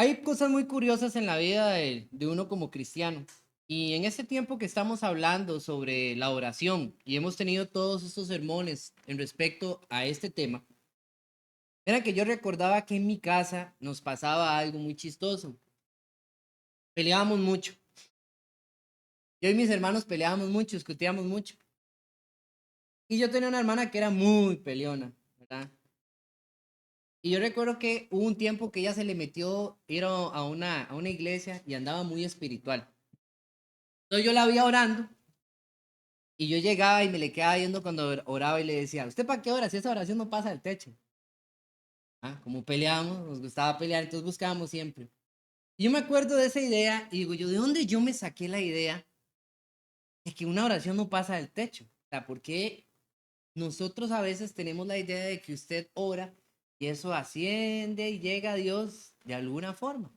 Hay cosas muy curiosas en la vida de uno como cristiano. Y en este tiempo que estamos hablando sobre la oración y hemos tenido todos estos sermones en respecto a este tema, era que yo recordaba que en mi casa nos pasaba algo muy chistoso. Peleábamos mucho. Yo y mis hermanos peleábamos mucho, discutíamos mucho. Y yo tenía una hermana que era muy peleona, ¿verdad? Y yo recuerdo que hubo un tiempo que ella se le metió ir a una iglesia y andaba muy espiritual. Entonces yo la veía orando. Y yo llegaba y me le quedaba viendo cuando oraba y le decía, ¿usted para qué ora? Si esa oración no pasa del techo. Ah, como peleábamos, nos gustaba pelear, entonces buscábamos siempre. Y yo me acuerdo de esa idea y digo yo, ¿de dónde yo me saqué la idea de que una oración no pasa del techo? O sea, ¿por qué nosotros a veces tenemos la idea de que usted ora y eso asciende y llega a Dios de alguna forma?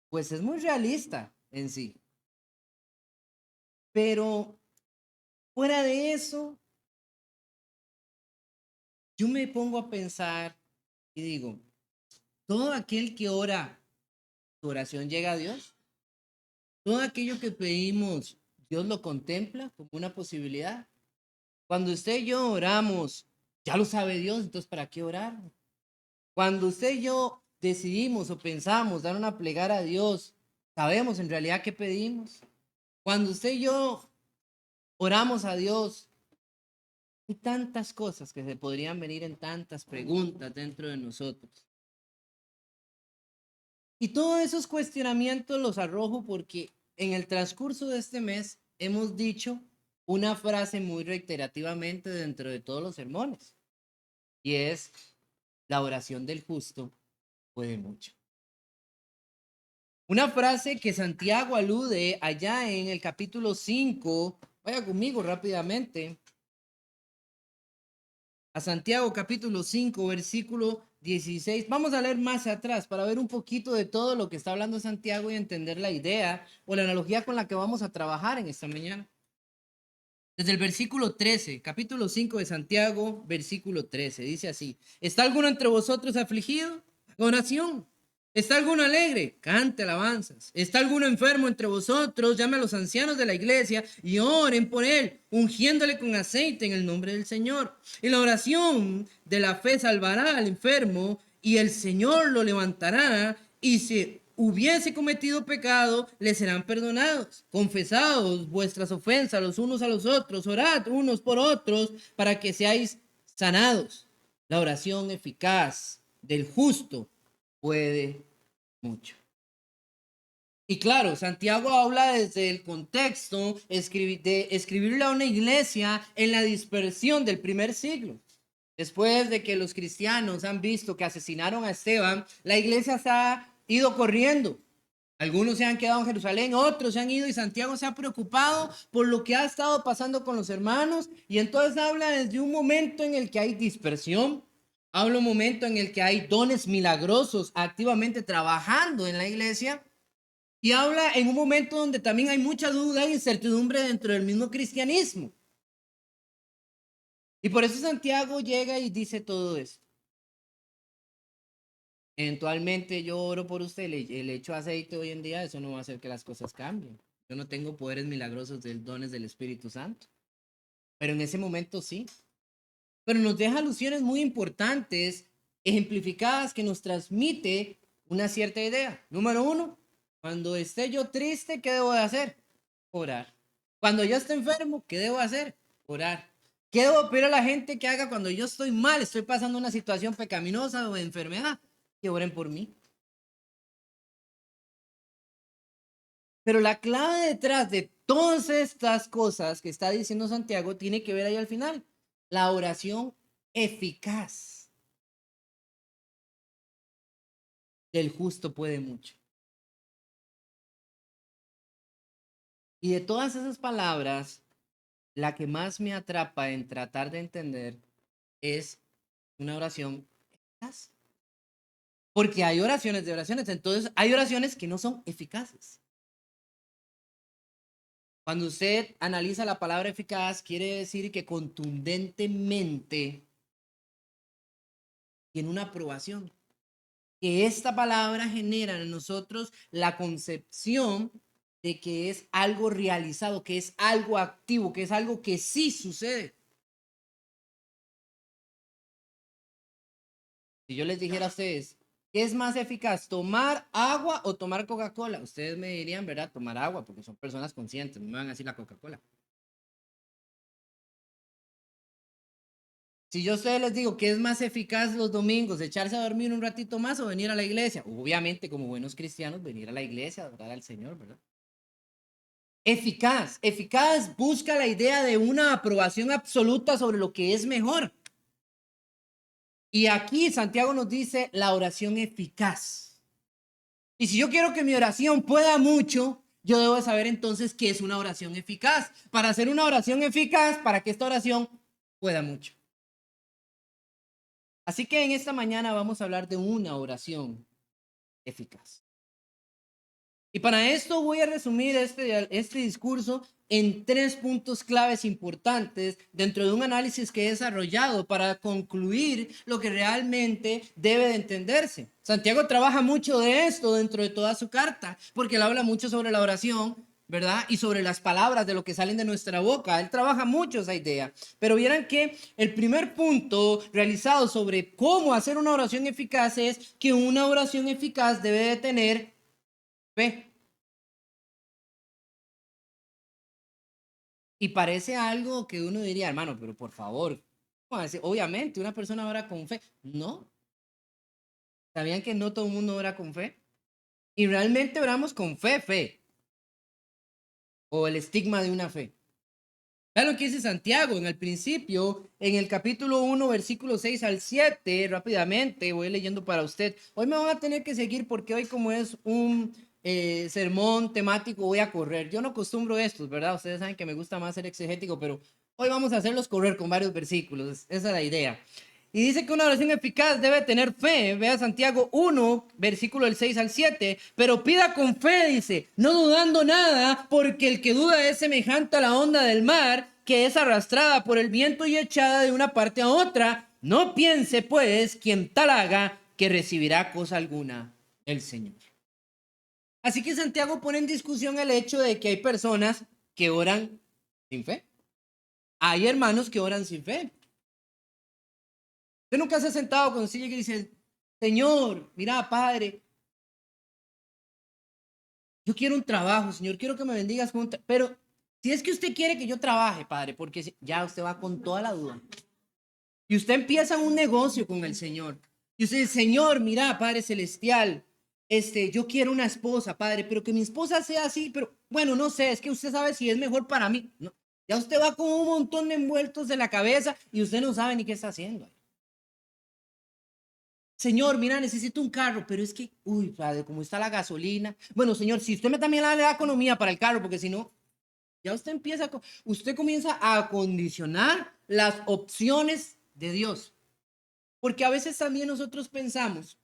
Pues es muy realista en sí. Pero fuera de eso, yo me pongo a pensar y digo, todo aquel que ora, su oración llega a Dios. Todo aquello que pedimos, Dios lo contempla como una posibilidad. Cuando usted y yo oramos, ya lo sabe Dios, entonces ¿para qué orar? Cuando usted y yo decidimos o pensamos dar una plegaria a Dios, sabemos en realidad qué pedimos. Cuando usted y yo oramos a Dios, hay tantas cosas que se podrían venir en tantas preguntas dentro de nosotros. Y todos esos cuestionamientos los arrojo porque en el transcurso de este mes hemos dicho una frase muy reiterativamente dentro de todos los sermones y es la oración del justo puede mucho. Una frase que Santiago alude allá en el capítulo 5. Vaya conmigo rápidamente a Santiago capítulo 5 versículo 16. Vamos a leer más atrás para ver un poquito de todo lo que está hablando Santiago y entender la idea o la analogía con la que vamos a trabajar en esta mañana. Desde el versículo 13, capítulo 5 de Santiago, versículo 13, dice así: ¿Está alguno entre vosotros afligido? Oración. ¿Está alguno alegre? Cante alabanzas. ¿Está alguno enfermo entre vosotros? Llame a los ancianos de la iglesia y oren por él, ungiéndole con aceite en el nombre del Señor. Y la oración de la fe salvará al enfermo y el Señor lo levantará, y si hubiese cometido pecado, le serán perdonados. Confesaos vuestras ofensas los unos a los otros, orad unos por otros para que seáis sanados. La oración eficaz del justo puede mucho. Y claro, Santiago habla desde el contexto de escribirle a una iglesia en la dispersión del primer siglo. Después de que los cristianos han visto que asesinaron a Esteban, la iglesia se ha ido corriendo. Algunos se han quedado en Jerusalén, otros se han ido y Santiago se ha preocupado por lo que ha estado pasando con los hermanos y entonces habla desde un momento en el que hay dispersión, habla un momento en el que hay dones milagrosos activamente trabajando en la iglesia y habla en un momento donde también hay mucha duda e incertidumbre dentro del mismo cristianismo. Y por eso Santiago llega y dice todo esto. Eventualmente yo oro por usted, el hecho aceite hoy en día, eso no va a hacer que las cosas cambien. Yo no tengo poderes milagrosos del dones del Espíritu Santo, pero en ese momento sí. Pero nos deja alusiones muy importantes, ejemplificadas, que nos transmite una cierta idea. Número uno, cuando esté yo triste, ¿qué debo de hacer? Orar. Cuando yo esté enfermo, ¿qué debo hacer? Orar. ¿Qué debo pedir a la gente que haga cuando yo estoy mal, estoy pasando una situación pecaminosa o de enfermedad? Que oren por mí. Pero la clave detrás de todas estas cosas que está diciendo Santiago tiene que ver ahí al final. La oración eficaz del justo puede mucho. Y de todas esas palabras, la que más me atrapa en tratar de entender es una oración eficaz. Porque hay oraciones de oraciones, entonces hay oraciones que no son eficaces. Cuando usted analiza la palabra eficaz, quiere decir que contundentemente tiene una aprobación. que esta palabra genera en nosotros la concepción de que es algo realizado, que es algo activo, que es algo que sí sucede. Si yo les dijera a ustedes, ¿qué es más eficaz, tomar agua o tomar Coca-Cola? Ustedes me dirían, ¿verdad? Tomar agua, porque son personas conscientes, no me van a decir la Coca-Cola. Si yo a ustedes les digo que es más eficaz los domingos, echarse a dormir un ratito más o venir a la iglesia, obviamente como buenos cristianos, venir a la iglesia, adorar al Señor, ¿verdad? Eficaz, eficaz busca la idea de una aprobación absoluta sobre lo que es mejor. Y aquí Santiago nos dice la oración eficaz. Y si yo quiero que mi oración pueda mucho, yo debo saber entonces qué es una oración eficaz. Para hacer una oración eficaz, para que esta oración pueda mucho. Así que en esta mañana vamos a hablar de una oración eficaz. Y para esto voy a resumir este discurso en 3 puntos claves importantes dentro de un análisis que he desarrollado para concluir lo que realmente debe de entenderse. Santiago trabaja mucho de esto dentro de toda su carta, porque él habla mucho sobre la oración, ¿verdad? Y sobre las palabras de lo que salen de nuestra boca. Él trabaja mucho esa idea. Pero vieran que el primer punto realizado sobre cómo hacer una oración eficaz es que una oración eficaz debe de tener fe. Y parece algo que uno diría, hermano, pero por favor, ¿cómo así? Obviamente, una persona ora con fe. No, ¿sabían que no todo el mundo ora con fe? Y realmente oramos con fe, fe, o el estigma de una fe. ¿Saben lo que dice Santiago en el principio, en el capítulo 1, versículo 6 al 7? Rápidamente voy leyendo para usted. Hoy me van a tener que seguir porque hoy, como es un sermón temático, voy a correr. Yo no acostumbro estos, ¿verdad? Ustedes saben que me gusta más ser exegético, pero hoy vamos a hacerlos correr con varios versículos. Esa es la idea. Y dice que una oración eficaz debe tener fe. Vea Santiago 1, versículo del 6 al 7. Pero pida con fe, dice, no dudando nada, porque el que duda es semejante a la onda del mar, que es arrastrada por el viento y echada de una parte a otra. No piense, pues, quien tal haga, que recibirá cosa alguna el Señor. Así que Santiago pone en discusión el hecho de que hay personas que oran sin fe. Hay hermanos que oran sin fe. Usted nunca se ha sentado con silla y dice, Señor, mira, Padre, yo quiero un trabajo, Señor, quiero que me bendigas con pero si es que usted quiere que yo trabaje, Padre, porque ya usted va con toda la duda. Y usted empieza un negocio con el Señor. Y usted dice, Señor, mira, Padre Celestial, yo quiero una esposa, Padre, pero que mi esposa sea así, pero bueno, no sé, es que usted sabe si es mejor para mí. No, ya usted va con un montón de envueltos de la cabeza y usted no sabe ni qué está haciendo. Señor, mira, necesito un carro, pero es que, uy, padre, ¿cómo está la gasolina? Bueno, señor, si usted me también le da economía para el carro, porque si no, ya usted comienza a acondicionar las opciones de Dios. Porque a veces también nosotros pensamos,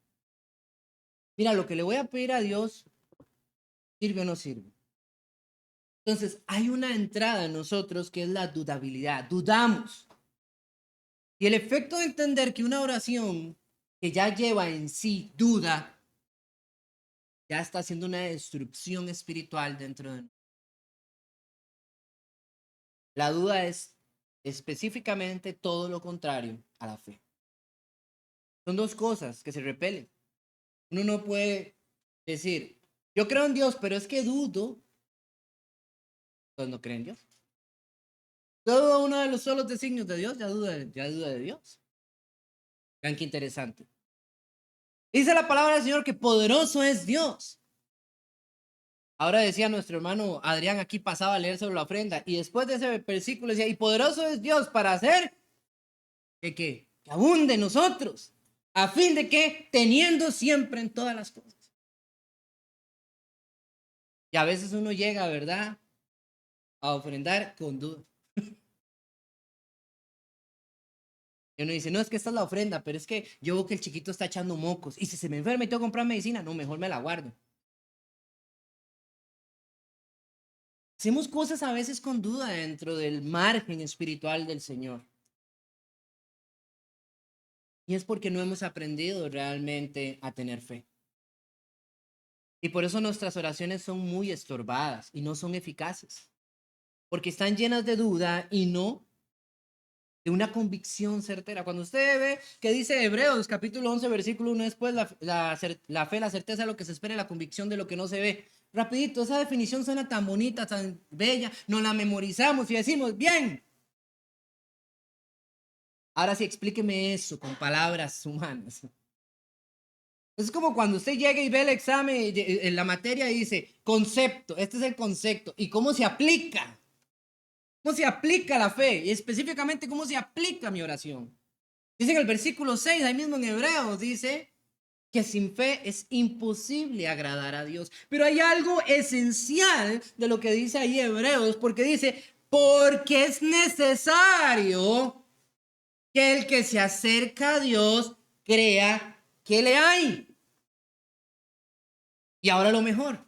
mira, lo que le voy a pedir a Dios, ¿sirve o no sirve? Entonces, hay una entrada en nosotros que es la dudabilidad. Dudamos. Y el efecto de entender que una oración que ya lleva en sí duda, ya está haciendo una destrucción espiritual dentro de nosotros. La duda es específicamente todo lo contrario a la fe. Son dos cosas que se repelen. Uno no puede decir, yo creo en Dios, pero es que dudo, pues no cree en Dios. Todo uno de los solos designios de Dios, ya duda de Dios. Vean qué interesante. Dice la palabra del Señor que poderoso es Dios. Ahora decía nuestro hermano Adrián, aquí pasaba a leer sobre la ofrenda, y después de ese versículo decía, y poderoso es Dios para hacer que abunde en nosotros, a fin de que teniendo siempre en todas las cosas. Y a veces uno llega, ¿verdad?, a ofrendar con duda. Y uno dice, no, es que esta es la ofrenda, pero es que yo veo que el chiquito está echando mocos. Y si se me enferma y tengo que comprar medicina, no, mejor me la guardo. Hacemos cosas a veces con duda dentro del margen espiritual del Señor. Y es porque no hemos aprendido realmente a tener fe. Y por eso nuestras oraciones son muy estorbadas y no son eficaces. Porque están llenas de duda y no de una convicción certera. Cuando usted ve que dice Hebreos capítulo 11 versículo 1, después la fe, la certeza de lo que se espera y la convicción de lo que no se ve. Rapidito, esa definición suena tan bonita, tan bella, nos la memorizamos y decimos, bien. Ahora sí, explíqueme eso con palabras humanas. Es como cuando usted llega y ve el examen en la materia y dice, concepto, este es el concepto, y cómo se aplica. ¿Cómo se aplica la fe? Y específicamente, ¿cómo se aplica mi oración? Dice en el versículo 6, ahí mismo en Hebreos, dice que sin fe es imposible agradar a Dios. Pero hay algo esencial de lo que dice ahí Hebreos, porque dice, porque es necesario que el que se acerca a Dios crea que le hay. Y ahora lo mejor,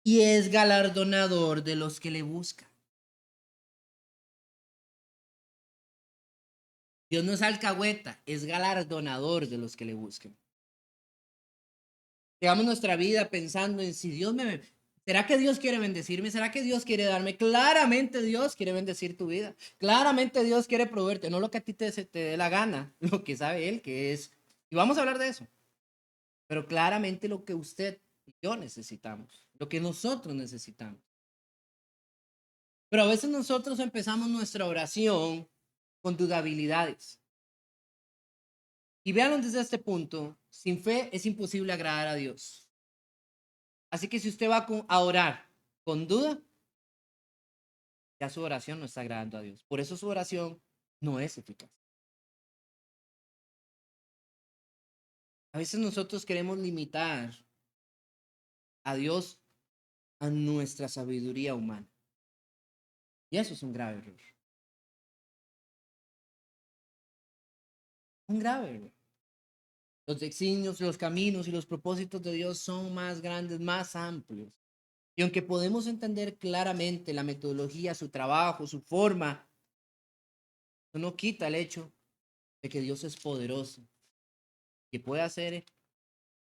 y es galardonador de los que le buscan. Dios no es alcahueta, es galardonador de los que le busquen. Llevamos nuestra vida pensando en si Dios me... ¿Será que Dios quiere bendecirme? ¿Será que Dios quiere darme? Claramente Dios quiere bendecir tu vida. Claramente Dios quiere proveerte, no lo que a ti te dé la gana, lo que sabe Él que es. Y vamos a hablar de eso. Pero claramente lo que usted y yo necesitamos, lo que nosotros necesitamos. Pero a veces nosotros empezamos nuestra oración con dudabilidades. Y véanlo desde este punto, sin fe es imposible agradar a Dios. Así que si usted va a orar con duda, ya su oración no está agradando a Dios. Por eso su oración no es eficaz. A veces nosotros queremos limitar a Dios a nuestra sabiduría humana. Y eso es un grave error. Un grave error. Los designios, los caminos y los propósitos de Dios son más grandes, más amplios. Y aunque podemos entender claramente la metodología, su trabajo, su forma, eso no quita el hecho de que Dios es poderoso, que puede hacer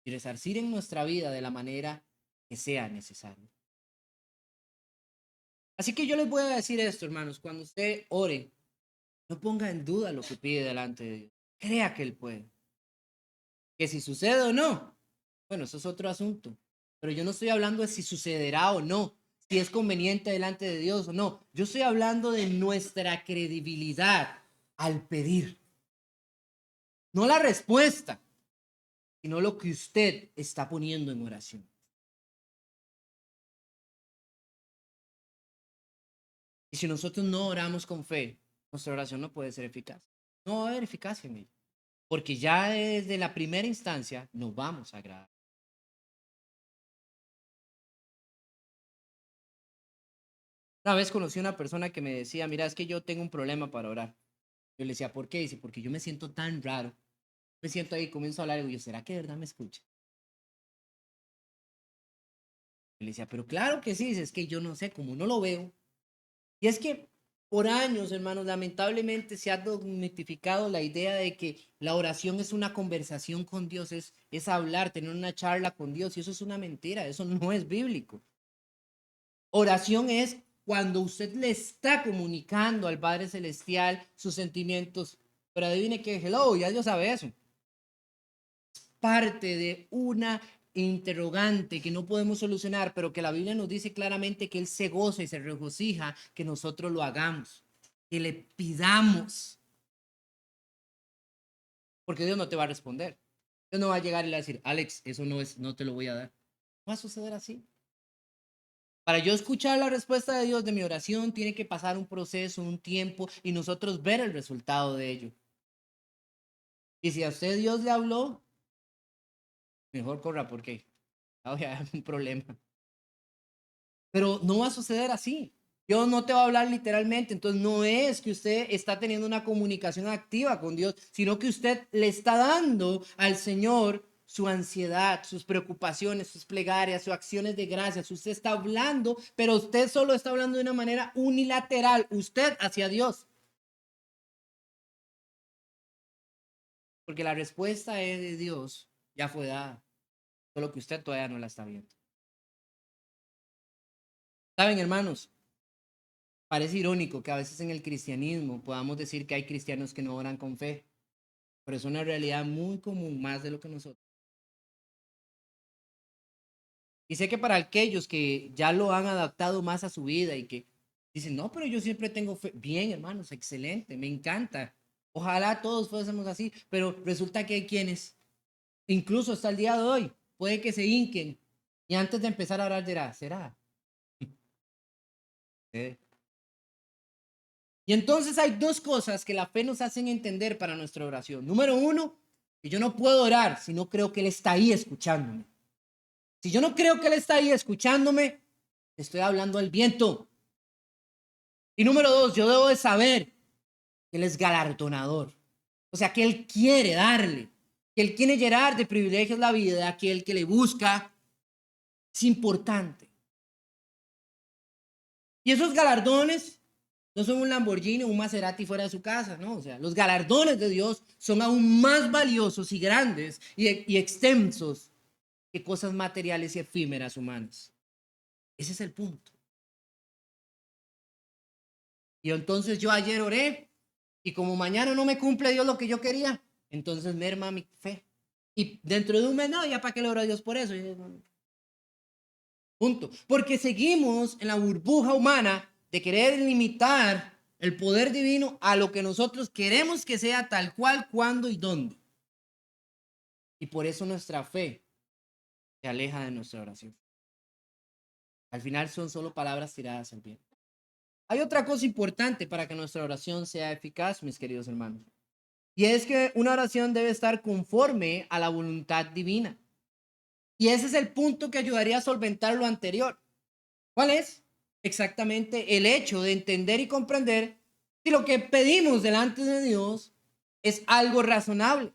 y resarcir en nuestra vida de la manera que sea necesario. Así que yo les voy a decir esto, hermanos, cuando usted ore, no ponga en duda lo que pide delante de Dios. Crea que Él puede. Que si sucede o no, bueno, eso es otro asunto. Pero yo no estoy hablando de si sucederá o no, si es conveniente delante de Dios o no. Yo estoy hablando de nuestra credibilidad al pedir. No la respuesta, sino lo que usted está poniendo en oración. Y si nosotros no oramos con fe, nuestra oración no puede ser eficaz. No va a haber eficacia en ella. Porque ya desde la primera instancia nos vamos a agradar. Una vez conocí a una persona que me decía, mira, es que yo tengo un problema para orar. Yo le decía, ¿por qué? Dice, porque yo me siento tan raro. Me siento ahí, comienzo a hablar y digo, yo, ¿será que de verdad me escucha? Yo le decía, pero claro que sí, dice, es que yo no sé, como no lo veo. Y es que por años, hermanos, lamentablemente se ha dogmatificado la idea de que la oración es una conversación con Dios, es hablar, tener una charla con Dios, y eso es una mentira, eso no es bíblico. Oración es cuando usted le está comunicando al Padre Celestial sus sentimientos. Pero adivine que, hello, ya Dios sabe eso. Parte de una interrogante que no podemos solucionar, pero que la Biblia nos dice claramente que Él se goza y se regocija que nosotros lo hagamos, que le pidamos, porque Dios no te va a responder. Dios no va a llegar y le va a decir, Alex, eso no es, no te lo voy a dar. Va a suceder así. Para yo escuchar la respuesta de Dios de mi oración, tiene que pasar un proceso, un tiempo y nosotros ver el resultado de ello. Y si a usted Dios le habló, mejor corra porque voy a un problema. Pero no va a suceder así. Dios no te va a hablar literalmente. Entonces no es que usted está teniendo una comunicación activa con Dios, sino que usted le está dando al Señor su ansiedad, sus preocupaciones, sus plegarias, sus acciones de gracias. Usted está hablando, pero usted solo está hablando de una manera unilateral, usted hacia Dios. porque la respuesta es de Dios, ya fue dada, solo que usted todavía no la está viendo. ¿Saben, hermanos? Parece irónico que a veces en el cristianismo podamos decir que hay cristianos que no oran con fe, pero es una realidad muy común, más de lo que nosotros. Y sé que para aquellos que ya lo han adaptado más a su vida y que dicen, no, pero yo siempre tengo fe. Bien, hermanos, excelente, me encanta. Ojalá todos fuésemos así, pero resulta que hay quienes, incluso hasta el día de hoy, puede que se hinquen y antes de empezar a orar dirá, ¿será? ¿Eh? Y entonces hay dos cosas que la fe nos hacen entender para nuestra oración. Número uno, que yo no puedo orar si no creo que Él está ahí escuchándome. Si yo no creo que Él está ahí escuchándome, estoy hablando al viento. Y número dos, yo debo de saber que Él es galardonador. O sea, que Él quiere darle, que Él quiere llenar de privilegios la vida, que el que le busca es importante. Y esos galardones no son un Lamborghini o un Maserati fuera de su casa, ¿no? O sea, los galardones de Dios son aún más valiosos y grandes y extensos que cosas materiales y efímeras humanas. Ese es el punto. Y entonces yo ayer oré y como mañana no me cumple Dios lo que yo quería, entonces merma mi fe. Y dentro de un mes, no, ya para qué le oro a Dios por eso. Punto. Porque seguimos en la burbuja humana de querer limitar el poder divino a lo que nosotros queremos que sea tal cual, cuándo y dónde. Y por eso nuestra fe se aleja de nuestra oración. Al final son solo palabras tiradas al viento. Hay otra cosa importante para que nuestra oración sea eficaz, mis queridos hermanos. Y es que una oración debe estar conforme a la voluntad divina. Y ese es el punto que ayudaría a solventar lo anterior. ¿Cuál es? Exactamente el hecho de entender y comprender si lo que pedimos delante de Dios es algo razonable.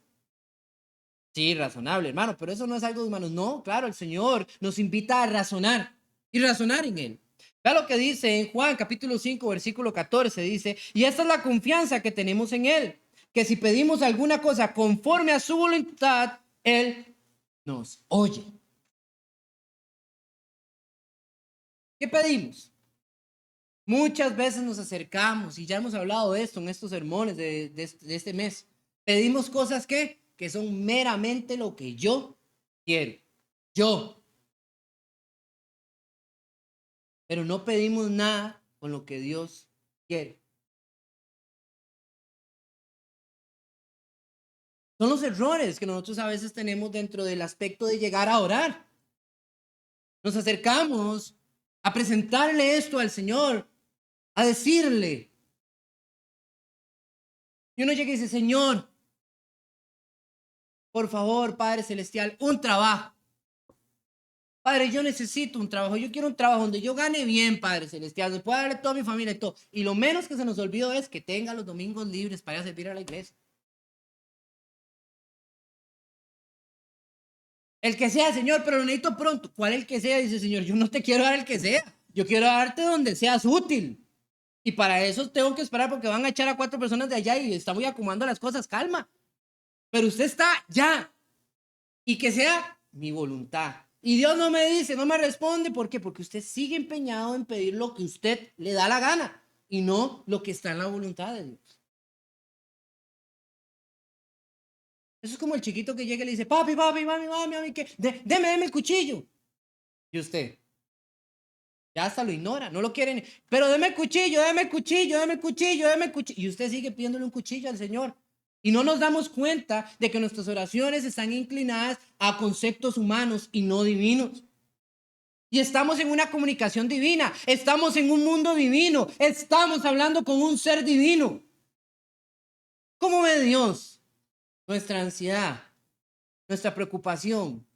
Sí, razonable, hermano, pero eso no es algo de humanos. No, claro, el Señor nos invita a razonar y razonar en Él. Vea lo que dice en Juan capítulo 5, versículo 14, dice, y esta es la confianza que tenemos en Él, que si pedimos alguna cosa conforme a su voluntad, Él nos oye. ¿Qué pedimos? Muchas veces nos acercamos, y ya hemos hablado de esto en estos sermones de este mes. Pedimos cosas que son meramente lo que yo quiero. Yo. Pero no pedimos nada con lo que Dios quiere. Son los errores que nosotros a veces tenemos dentro del aspecto de llegar a orar. Nos acercamos a presentarle esto al Señor, a decirle. Y uno llega y dice, Señor, por favor, Padre Celestial, un trabajo. Padre, yo necesito un trabajo, yo quiero un trabajo donde yo gane bien, Padre Celestial, donde pueda darle a toda mi familia y todo. Y lo menos que se nos olvidó es que tenga los domingos libres para ir a servir a la iglesia. El que sea, Señor, pero lo necesito pronto. ¿Cuál el que sea? Dice, Señor, yo no te quiero dar el que sea. Yo quiero darte donde seas útil. Y para eso tengo que esperar porque van a echar a 4 personas de allá y estamos acomodando las cosas. Calma. Pero usted está ya. Y que sea mi voluntad. Y Dios no me dice, no me responde. ¿Por qué? Porque usted sigue empeñado en pedir lo que usted le da la gana y no lo que está en la voluntad de Dios. Eso es como el chiquito que llega y le dice, papi, papi, mami, mami, mami, ¿qué? Deme el cuchillo. Y usted ya hasta lo ignora, no lo quieren. Pero deme el cuchillo, deme el cuchillo, deme el cuchillo, deme el cuchillo. Y usted sigue pidiéndole un cuchillo al Señor. Y no nos damos cuenta de que nuestras oraciones están inclinadas a conceptos humanos y no divinos. Y estamos en una comunicación divina, estamos en un mundo divino, estamos hablando con un ser divino. ¿Cómo ve Dios nuestra ansiedad, nuestra preocupación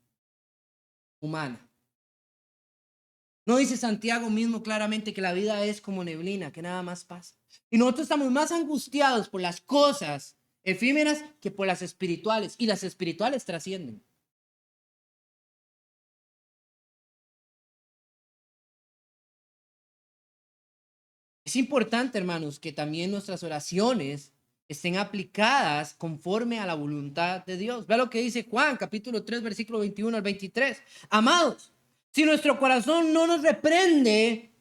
humana? ¿No dice Santiago mismo claramente que la vida es como neblina, que nada más pasa? Y nosotros estamos más angustiados por las cosas efímeras que por las espirituales. Y las espirituales trascienden. Es importante, hermanos, que también nuestras oraciones estén aplicadas conforme a la voluntad de Dios. Vea lo que dice Juan, capítulo 3, versículo 21 al 23. Amados, si nuestro corazón no nos reprende,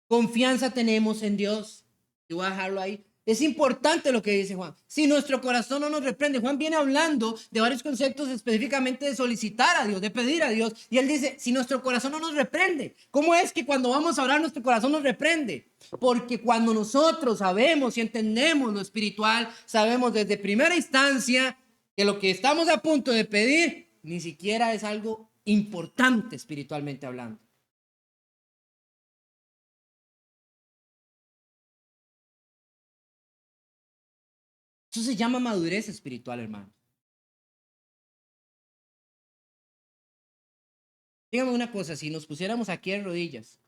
confianza tenemos en Dios. Y voy a dejarlo ahí. Es importante lo que dice Juan. Si nuestro corazón no nos reprende, Juan viene hablando de varios conceptos específicamente de solicitar a Dios, de pedir a Dios. Y él dice, si nuestro corazón no nos reprende, ¿cómo es que cuando vamos a orar nuestro corazón nos reprende? Porque cuando nosotros sabemos y entendemos lo espiritual, sabemos desde primera instancia que lo que estamos a punto de pedir ni siquiera es algo importante espiritualmente hablando. Eso se llama madurez espiritual, hermano. Dígame una cosa, si nos pusiéramos aquí en rodillas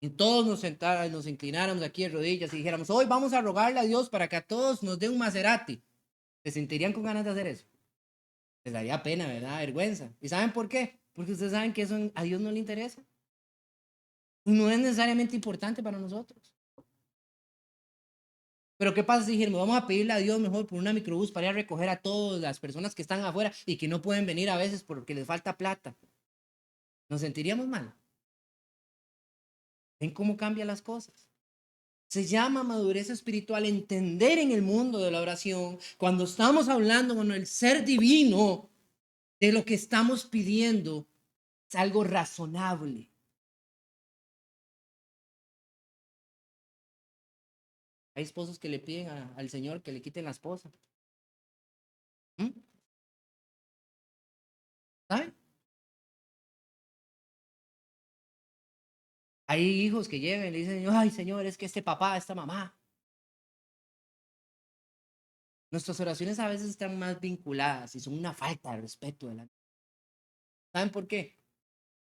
y todos nos sentáramos, nos inclináramos aquí en rodillas y dijéramos, hoy vamos a rogarle a Dios para que a todos nos dé un Maserati, ¿se sentirían con ganas de hacer eso? Les daría pena, ¿verdad? Vergüenza. ¿Y saben por qué? Porque ustedes saben que eso a Dios no le interesa. No es necesariamente importante para nosotros. Pero ¿qué pasa si dijéramos, vamos a pedirle a Dios mejor por una microbús para ir a recoger a todas las personas que están afuera y que no pueden venir a veces porque les falta plata? ¿Nos sentiríamos mal? ¿Ven cómo cambian las cosas? Se llama madurez espiritual, entender en el mundo de la oración, cuando estamos hablando con el ser divino, de lo que estamos pidiendo, es algo razonable. Hay esposos que le piden al Señor que le quiten la esposa. ¿Mm? ¿Saben? Hay hijos que llegan y le dicen, ay Señor, es que este papá, esta mamá. Nuestras oraciones a veces están más vinculadas y son una falta de respeto. ¿Saben por qué?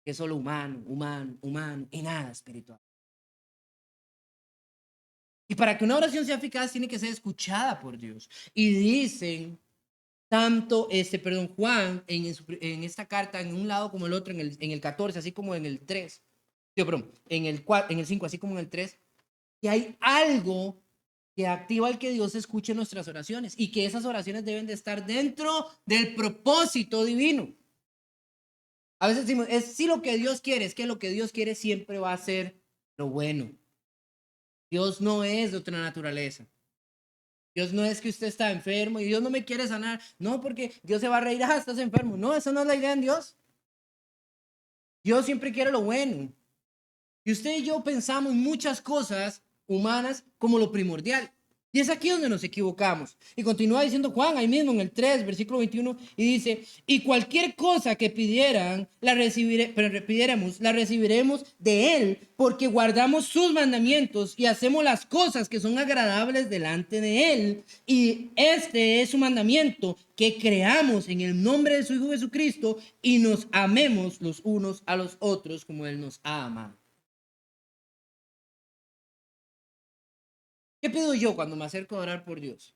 Que es solo humano, humano, humano y nada espiritual. Y para que una oración sea eficaz tiene que ser escuchada por Dios. Y dicen tanto Juan en esta carta, en un lado como el otro, en el 14, así como en el 3, perdón, en el 5, así como en el 3, que hay algo que activa el que Dios escuche nuestras oraciones y que esas oraciones deben de estar dentro del propósito divino. A veces decimos, es sí lo que Dios quiere, es que lo que Dios quiere siempre va a ser lo bueno. Dios no es de otra naturaleza. Dios no es que usted está enfermo y Dios no me quiere sanar. No, porque Dios se va a reír, ah, estás enfermo. No, esa no es la idea en Dios. Dios siempre quiere lo bueno. Y usted y yo pensamos muchas cosas humanas como lo primordial. Y es aquí donde nos equivocamos. Y continúa diciendo Juan, ahí mismo en el 3, versículo 21, y dice, y cualquier cosa que pidieran, pidiéramos, la recibiremos de Él, porque guardamos sus mandamientos y hacemos las cosas que son agradables delante de Él. Y este es su mandamiento, que creamos en el nombre de su Hijo Jesucristo y nos amemos los unos a los otros como Él nos ha amado. ¿Qué pido yo cuando me acerco a orar por Dios?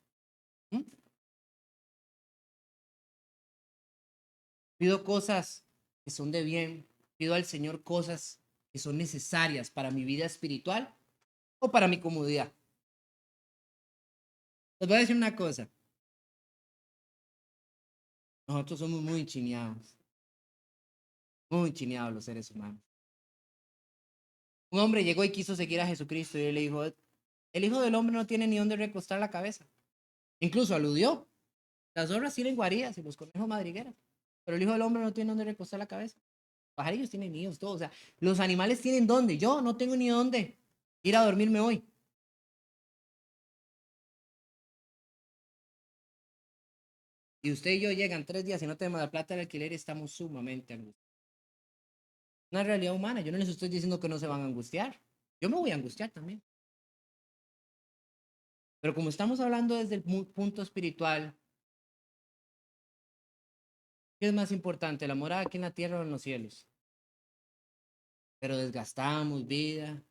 ¿Mm? Pido cosas que son de bien, pido al Señor cosas que son necesarias para mi vida espiritual o para mi comodidad. Les voy a decir una cosa, nosotros somos muy chineados los seres humanos. Un hombre llegó y quiso seguir a Jesucristo y él le dijo, el Hijo del Hombre no tiene ni dónde recostar la cabeza. Incluso aludió, las zorras tienen guaridas y los conejos madrigueras, pero el Hijo del Hombre no tiene dónde recostar la cabeza. Pajarillos tienen nidos, todo. O sea, los animales tienen dónde. Yo no tengo ni dónde ir a dormirme hoy. Y usted y yo llegan 3 días y no tenemos la plata del alquiler y estamos sumamente angustiados. Una realidad humana. Yo no les estoy diciendo que no se van a angustiar. Yo me voy a angustiar también. Pero como estamos hablando desde el punto espiritual, ¿qué es más importante? ¿La morada aquí en la tierra o en los cielos? Pero desgastamos vida,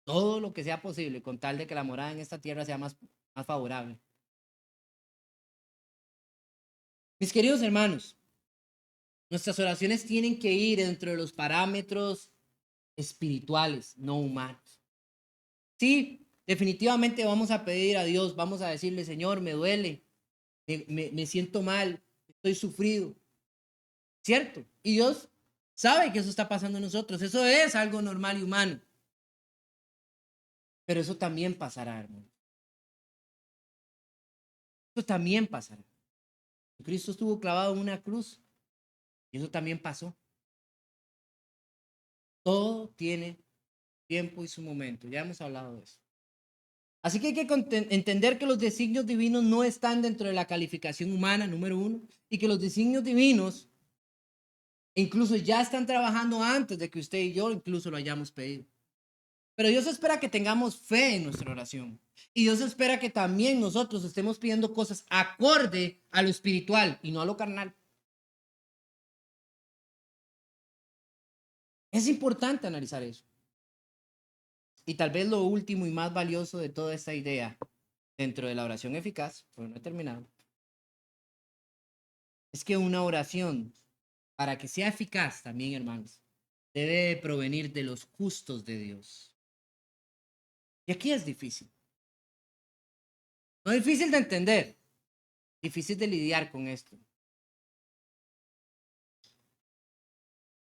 todo lo que sea posible con tal de que la morada en esta tierra sea más favorable. Mis queridos hermanos, nuestras oraciones tienen que ir dentro de los parámetros espirituales, no humanos. Sí, definitivamente vamos a pedir a Dios, vamos a decirle, Señor, me duele, me siento mal, estoy sufrido, ¿cierto? Y Dios sabe que eso está pasando en nosotros, eso es algo normal y humano, pero eso también pasará, hermano. Eso también pasará. Cristo estuvo clavado en una cruz y eso también pasó. Todo tiene tiempo y su momento, ya hemos hablado de eso. Así que hay que entender que los designios divinos no están dentro de la calificación humana, número uno, y que los designios divinos incluso ya están trabajando antes de que usted y yo incluso lo hayamos pedido. Pero Dios espera que tengamos fe en nuestra oración. Y Dios espera que también nosotros estemos pidiendo cosas acorde a lo espiritual y no a lo carnal. Es importante analizar eso. Y tal vez lo último y más valioso de toda esta idea dentro de la oración eficaz, pero no he terminado, es que una oración, para que sea eficaz también, hermanos, debe provenir de los justos de Dios. Y aquí es difícil. No es difícil de entender, difícil de lidiar con esto.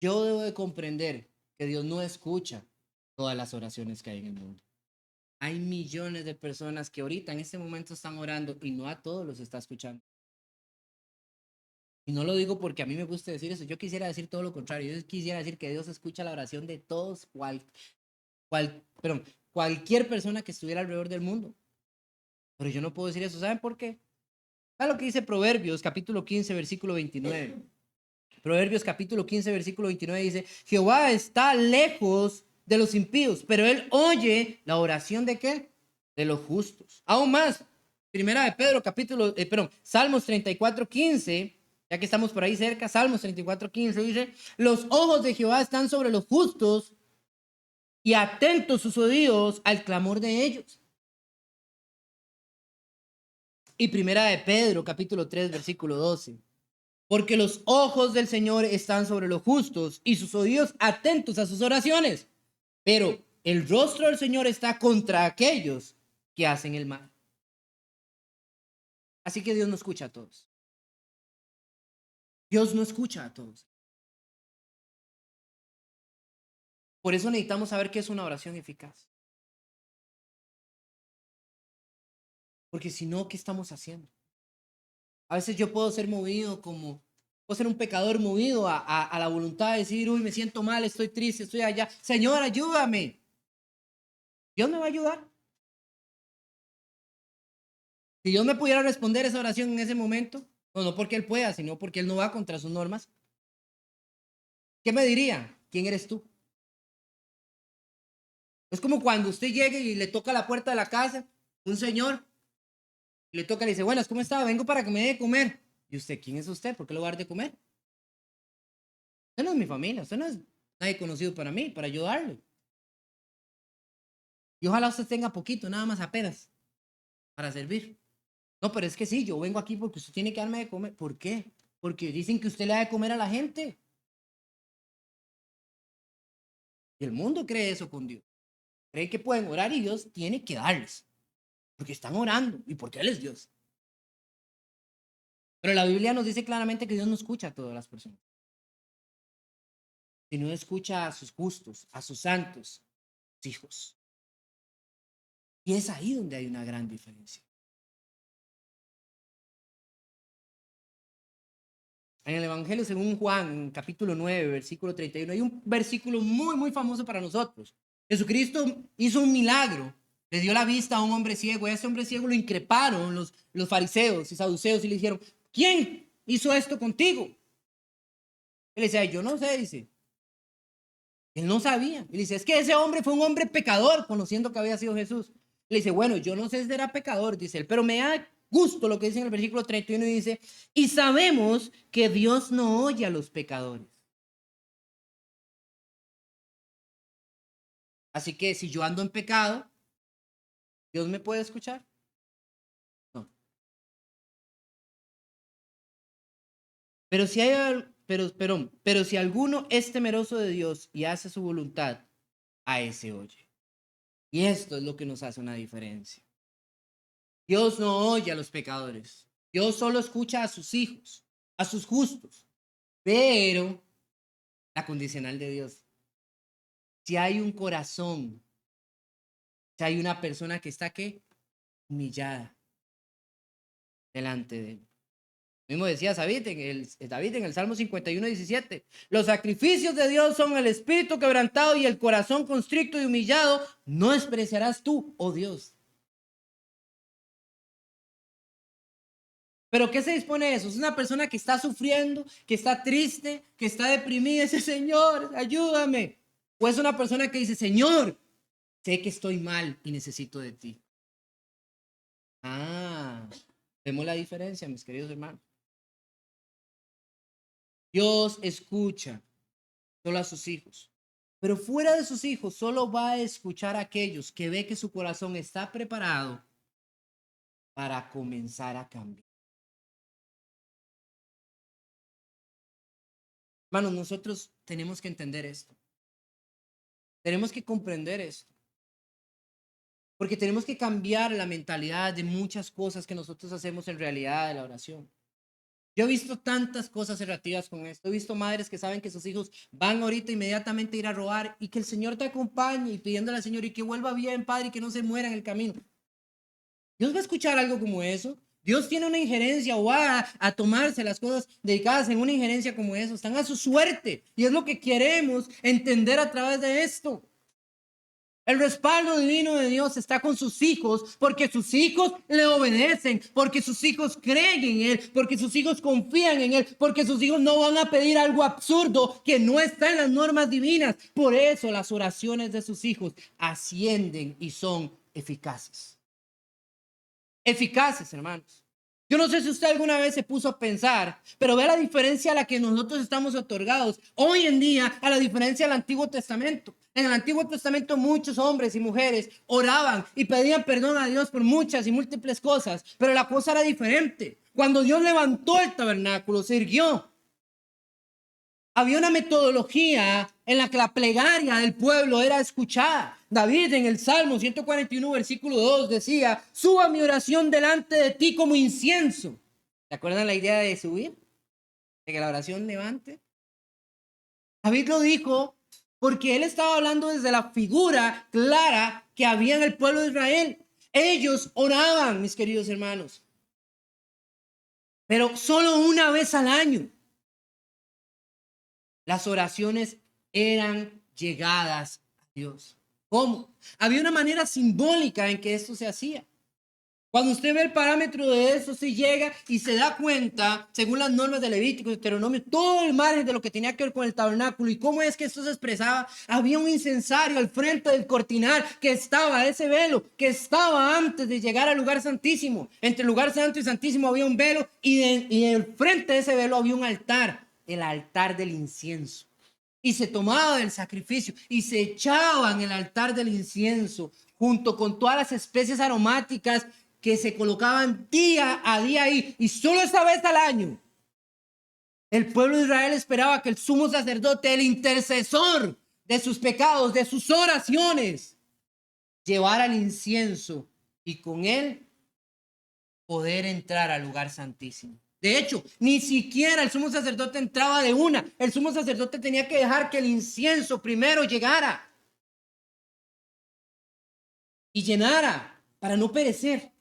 Yo debo de comprender que Dios no escucha todas las oraciones que hay en el mundo. Hay millones de personas que ahorita en este momento están orando y no a todos los está escuchando. Y no lo digo porque a mí me gusta decir eso. Yo quisiera decir todo lo contrario. Yo quisiera decir que Dios escucha la oración de todos, perdón, cualquier persona que estuviera alrededor del mundo. Pero yo no puedo decir eso. ¿Saben por qué? ¿Saben lo que dice Proverbios, capítulo 15, versículo 29? Proverbios, capítulo 15, versículo 29 dice: Jehová está lejos de los impíos, pero él oye la oración ¿de qué? De los justos. Aún más, primera de Pedro, Salmos 34, 15, ya que estamos por ahí cerca, Salmos 34, 15 dice: los ojos de Jehová están sobre los justos y atentos sus oídos al clamor de ellos. Y primera de Pedro, capítulo 3, versículo 12. Porque los ojos del Señor están sobre los justos y sus oídos atentos a sus oraciones. Pero el rostro del Señor está contra aquellos que hacen el mal. Así que Dios no escucha a todos. Dios no escucha a todos. Por eso necesitamos saber qué es una oración eficaz. Porque si no, ¿qué estamos haciendo? A veces yo puedo ser movido puedo ser un pecador movido a la voluntad de decir, uy, me siento mal, estoy triste, estoy allá. Señor, ayúdame. Dios me va a ayudar. Si Dios me pudiera responder esa oración en ese momento, no porque Él pueda, sino porque Él no va contra sus normas, ¿qué me diría? ¿Quién eres tú? Es como cuando usted llegue y le toca la puerta de la casa, un señor, y le toca y le dice, buenas, ¿cómo está? Vengo para que me dé de comer. ¿Y usted quién es usted? ¿Por qué le voy a dar de comer? Usted no es mi familia, usted no es nadie conocido para mí, para ayudarle. Y ojalá usted tenga poquito, nada más apenas, para servir. No, pero es que sí, yo vengo aquí porque usted tiene que darme de comer. ¿Por qué? Porque dicen que usted le da de comer a la gente. Y el mundo cree eso con Dios. Cree que pueden orar y Dios tiene que darles. Porque están orando y porque Él es Dios. Pero la Biblia nos dice claramente que Dios no escucha a todas las personas, sino escucha a sus justos, a sus santos, sus hijos. Y es ahí donde hay una gran diferencia. En el Evangelio según Juan, capítulo 9, versículo 31, hay un versículo muy, muy famoso para nosotros. Jesucristo hizo un milagro, le dio la vista a un hombre ciego, y a ese hombre ciego lo increparon los fariseos y saduceos y le dijeron, ¿quién hizo esto contigo? Él decía, yo no sé, dice. Él no sabía. Y dice, es que ese hombre fue un hombre pecador, conociendo que había sido Jesús. Le dice, bueno, yo no sé si era pecador, dice él, pero me da gusto lo que dice en el versículo 31 y dice, y sabemos que Dios no oye a los pecadores. Así que si yo ando en pecado, ¿Dios me puede escuchar? No. Pero si hay, pero si alguno es temeroso de Dios y hace su voluntad, a ese oye. Y esto es lo que nos hace una diferencia. Dios no oye a los pecadores. Dios solo escucha a sus hijos, a sus justos. Pero la condicional de Dios, si hay un corazón, si hay una persona que está ¿qué? Humillada delante de él. Mismo decía David en el Salmo 51:17. Los sacrificios de Dios son el espíritu quebrantado y el corazón constricto y humillado. No despreciarás tú, oh Dios. Pero ¿qué se dispone eso? Es una persona que está sufriendo, que está triste, que está deprimida. Dice, Señor, ayúdame. O es una persona que dice, Señor, sé que estoy mal y necesito de ti. Ah, vemos la diferencia, mis queridos hermanos. Dios escucha solo a sus hijos, pero fuera de sus hijos solo va a escuchar a aquellos que ve que su corazón está preparado para comenzar a cambiar. Hermanos, nosotros tenemos que entender esto. Tenemos que comprender esto. Porque tenemos que cambiar la mentalidad de muchas cosas que nosotros hacemos en realidad de la oración. Yo he visto tantas cosas relativas con esto. He visto madres que saben que sus hijos van ahorita inmediatamente a ir a robar y que el Señor te acompañe y pidiéndole al Señor y que vuelva bien, Padre, y que no se muera en el camino. Dios va a escuchar algo como eso. Dios tiene una injerencia o va a tomarse las cosas dedicadas en una injerencia como eso. Están a su suerte y es lo que queremos entender a través de esto. El respaldo divino de Dios está con sus hijos porque sus hijos le obedecen, porque sus hijos creen en Él, porque sus hijos confían en Él, porque sus hijos no van a pedir algo absurdo que no está en las normas divinas. Por eso las oraciones de sus hijos ascienden y son eficaces. Eficaces, hermanos. Yo no sé si usted alguna vez se puso a pensar, pero ve la diferencia a la que nosotros estamos otorgados hoy en día a la diferencia del Antiguo Testamento. En el Antiguo Testamento muchos hombres y mujeres oraban y pedían perdón a Dios por muchas y múltiples cosas, pero la cosa era diferente. Cuando Dios levantó el tabernáculo, se irguió. Había una metodología en la que la plegaria del pueblo era escuchada. David en el Salmo 141, versículo 2 decía, suba mi oración delante de ti como incienso. ¿Se acuerdan la idea de subir? De que la oración levante. David lo dijo porque él estaba hablando desde la figura clara que había en el pueblo de Israel. Ellos oraban, mis queridos hermanos, pero solo una vez al año. Las oraciones eran llegadas a Dios. ¿Cómo? Había una manera simbólica en que esto se hacía. Cuando usted ve el parámetro de eso, se llega y se da cuenta, según las normas de Levítico, Deuteronomio, todo el margen de lo que tenía que ver con el tabernáculo y cómo es que esto se expresaba. Había un incensario al frente del cortinal que estaba, ese velo, que estaba antes de llegar al lugar santísimo. Entre el lugar santo y santísimo había un velo y en frente de ese velo había un altar, el altar del incienso. Y se tomaba del sacrificio y se echaba en el altar del incienso junto con todas las especies aromáticas que se colocaban día a día ahí, y solo esa vez al año el pueblo de Israel esperaba que el sumo sacerdote, el intercesor de sus pecados, de sus oraciones, llevara el incienso y con él poder entrar al lugar santísimo. De hecho, ni siquiera el sumo sacerdote entraba de una. El sumo sacerdote tenía que dejar que el incienso primero llegara y llenara para no perecer.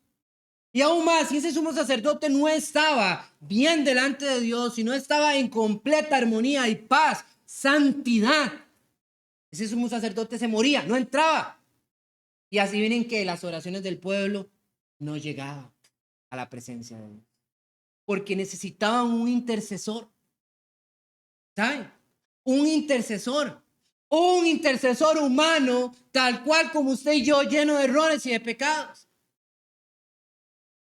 Y aún más, si ese sumo sacerdote no estaba bien delante de Dios, si no estaba en completa armonía y paz, santidad, ese sumo sacerdote se moría, no entraba. Y así vienen que las oraciones del pueblo no llegaban a la presencia de Dios, porque necesitaban un intercesor. ¿Saben? Un intercesor humano, tal cual como usted y yo, lleno de errores y de pecados.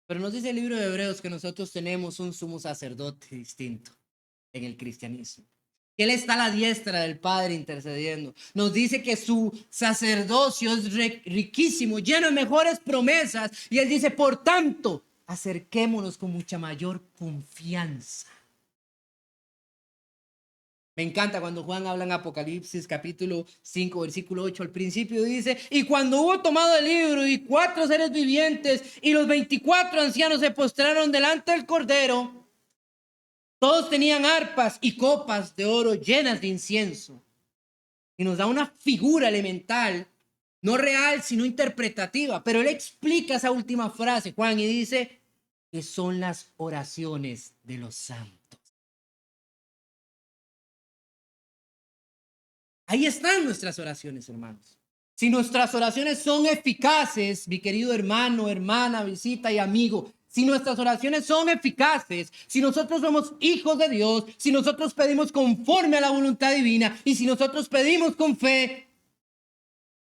Pero nos dice el libro de Hebreos que nosotros tenemos un sumo sacerdote distinto en el cristianismo. Él está a la diestra del Padre intercediendo. Nos dice que su sacerdocio es riquísimo, lleno de mejores promesas. Y él dice, por tanto, acerquémonos con mucha mayor confianza. Me encanta cuando Juan habla en Apocalipsis capítulo 5, versículo 8. Al principio dice, y cuando hubo tomado el libro y 4 seres vivientes y los 24 ancianos se postraron delante del Cordero, todos tenían arpas y copas de oro llenas de incienso. Y nos da una figura elemental, no real, sino interpretativa. Pero él explica esa última frase, Juan, y dice que son las oraciones de los santos. Ahí están nuestras oraciones, hermanos. Si nuestras oraciones son eficaces, mi querido hermano, hermana, visita y amigo, si nuestras oraciones son eficaces, si nosotros somos hijos de Dios, si nosotros pedimos conforme a la voluntad divina y si nosotros pedimos con fe,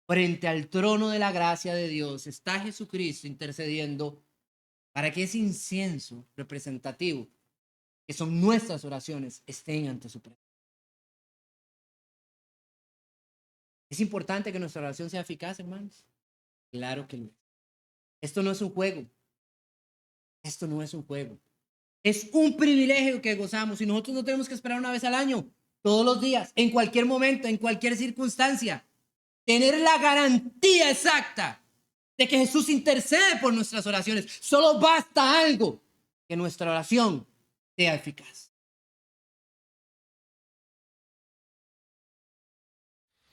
frente al trono de la gracia de Dios está Jesucristo intercediendo para que ese incienso representativo, que son nuestras oraciones, estén ante su presencia. ¿Es importante que nuestra oración sea eficaz, hermanos? Claro que lo es. Esto no es un juego. Esto no es un juego. Es un privilegio que gozamos y nosotros no tenemos que esperar una vez al año, todos los días, en cualquier momento, en cualquier circunstancia. Tener la garantía exacta de que Jesús intercede por nuestras oraciones. Solo basta algo, que nuestra oración sea eficaz.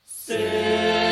Sí.